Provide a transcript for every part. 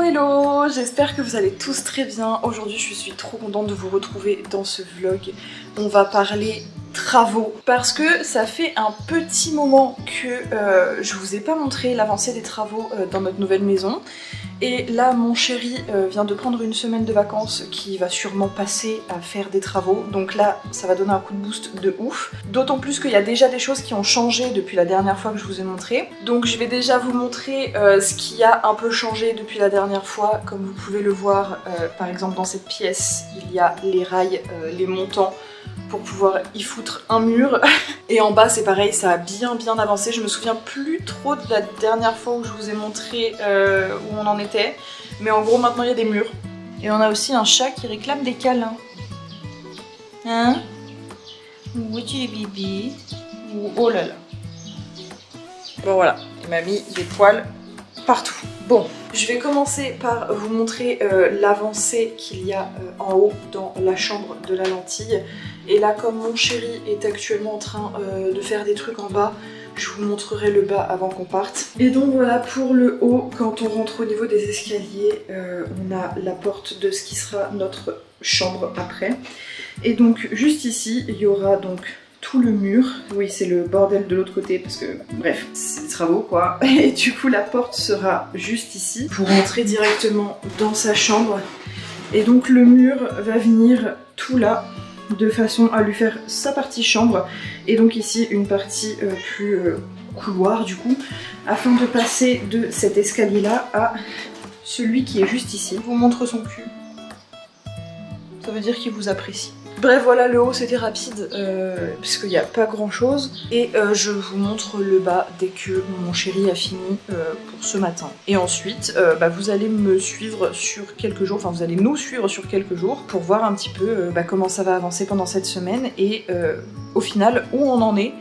Hello, j'espère que vous allez tous très bien. Aujourd'hui je suis trop contente de vous retrouver dans ce vlog. On va parler travaux parce que ça fait un petit moment que je vous ai pas montré l'avancée des travaux dans notre nouvelle maison. Et là mon chéri vient de prendre une semaine de vacances qui va sûrement passer à faire des travaux. Donc là ça va donner un coup de boost de ouf. D'autant plus qu'il y a déjà des choses qui ont changé depuis la dernière fois que je vous ai montré. Donc je vais déjà vous montrer ce qui a un peu changé depuis la dernière fois. Comme vous pouvez le voir par exemple dans cette pièce il y a les rails, les montants pour pouvoir y foutre un mur. Et en bas c'est pareil, ça a bien avancé. Je me souviens plus trop de la dernière fois où je vous ai montré où on en était. Mais en gros maintenant il y a des murs. Et on a aussi un chat qui réclame des câlins. Hein? Où est-tu les bébés? Oh là là. Bon voilà, il m'a mis des poils partout. Bon, je vais commencer par vous montrer l'avancée qu'il y a en haut dans la chambre de la lentille. Et là, comme mon chéri est actuellement en train de faire des trucs en bas, je vous montrerai le bas avant qu'on parte. Et donc voilà, pour le haut, quand on rentre au niveau des escaliers, on a la porte de ce qui sera notre chambre après. Et donc juste ici, il y aura donc tout le mur. Oui, c'est le bordel de l'autre côté parce que, bref, c'est des travaux quoi. Et du coup, la porte sera juste ici pour rentrer directement dans sa chambre. Et donc le mur va venir tout là, de façon à lui faire sa partie chambre. Et donc ici, une partie plus couloir du coup, afin de passer de cet escalier là à celui qui est juste ici. Je vous montre son cul. Ça veut dire qu'il vous apprécie. Bref voilà, le haut c'était rapide puisqu'il n'y a pas grand chose. Et je vous montre le bas dès que mon chéri a fini pour ce matin. Et ensuite vous allez me suivre sur quelques jours, enfin vous allez nous suivre sur quelques jours pour voir un petit peu comment ça va avancer pendant cette semaine et au final où on en est.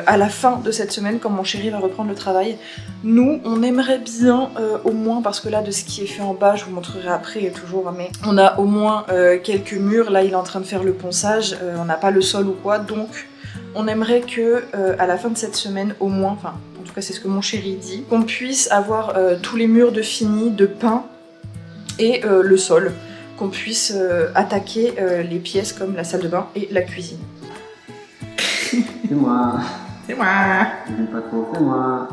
À la fin de cette semaine, quand mon chéri va reprendre le travail, nous on aimerait bien au moins, parce que là de ce qui est fait en bas, je vous montrerai après toujours, mais on a au moins quelques murs. Là il est en train de faire le ponçage, on n'a pas le sol ou quoi, donc on aimerait que à la fin de cette semaine au moins, enfin en tout cas c'est ce que mon chéri dit, qu'on puisse avoir tous les murs de fini, de peint et le sol, qu'on puisse attaquer les pièces comme la salle de bain et la cuisine. C'est moi. C'est moi. J'aime pas trop, c'est moi.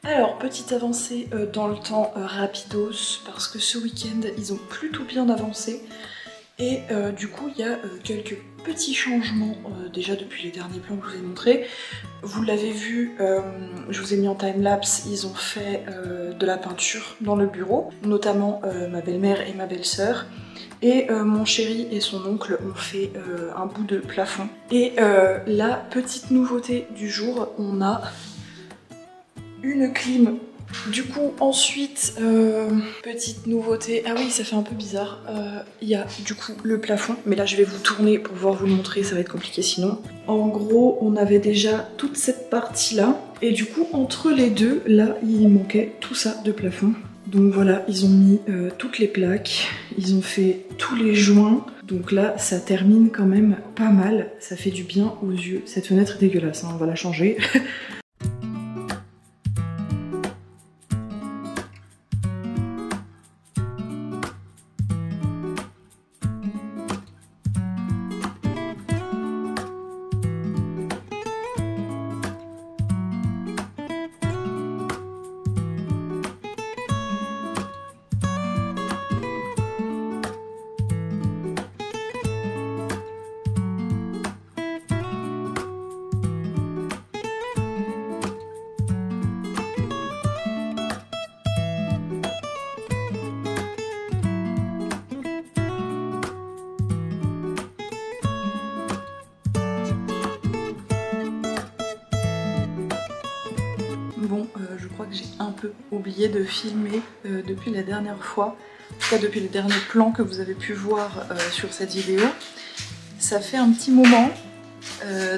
Alors, petite avancée dans le temps rapidos, parce que ce week-end, ils ont plutôt bien avancé. Et du coup, il y a quelques petits changements déjà depuis les derniers plans que je vous ai montrés. Vous l'avez vu, je vous ai mis en timelapse, ils ont fait de la peinture dans le bureau, notamment ma belle-mère et ma belle-sœur. Et mon chéri et son oncle ont fait un bout de plafond. Et la petite nouveauté du jour, on a une clim. Du coup, ensuite, petite nouveauté, ah oui, ça fait un peu bizarre, il y a du coup le plafond, mais là je vais vous tourner pour pouvoir vous le montrer, ça va être compliqué sinon. En gros, on avait déjà toute cette partie-là, et du coup, entre les deux, là, il manquait tout ça de plafond. Donc voilà, ils ont mis toutes les plaques, ils ont fait tous les joints, donc là, ça termine quand même pas mal, ça fait du bien aux yeux. Cette fenêtre est dégueulasse, hein, on va la changer. Bon, je crois que j'ai un peu oublié de filmer depuis la dernière fois, en tout cas depuis le dernier plan que vous avez pu voir sur cette vidéo. Ça fait un petit moment,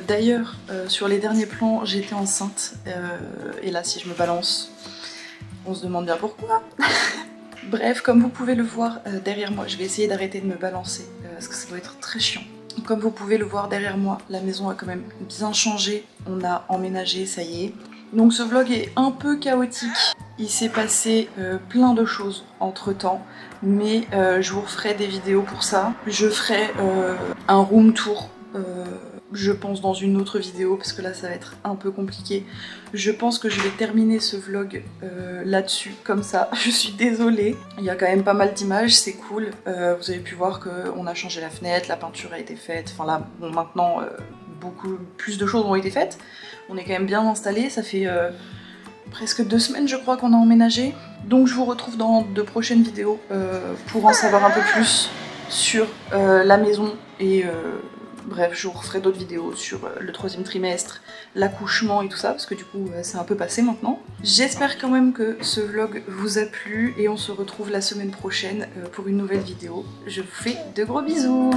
d'ailleurs sur les derniers plans j'étais enceinte, et là si je me balance, on se demande bien pourquoi. Bref, comme vous pouvez le voir derrière moi, je vais essayer d'arrêter de me balancer, parce que ça doit être très chiant. Comme vous pouvez le voir derrière moi, la maison a quand même bien changé, on a emménagé, ça y est. Donc ce vlog est un peu chaotique, il s'est passé plein de choses entre temps, mais je vous referai des vidéos pour ça. Je ferai un room tour, je pense dans une autre vidéo, parce que là ça va être un peu compliqué. Je pense que je vais terminer ce vlog là-dessus, comme ça, je suis désolée. Il y a quand même pas mal d'images, c'est cool. Vous avez pu voir qu'on a changé la fenêtre, la peinture a été faite, enfin là, bon maintenant... beaucoup plus de choses ont été faites. On est quand même bien installé, ça fait presque 2 semaines je crois qu'on a emménagé. Donc je vous retrouve dans de prochaines vidéos pour en savoir un peu plus sur la maison et bref, je vous referai d'autres vidéos sur le 3e trimestre, l'accouchement et tout ça, parce que du coup c'est un peu passé maintenant. J'espère quand même que ce vlog vous a plu et on se retrouve la semaine prochaine pour une nouvelle vidéo. Je vous fais de gros bisous.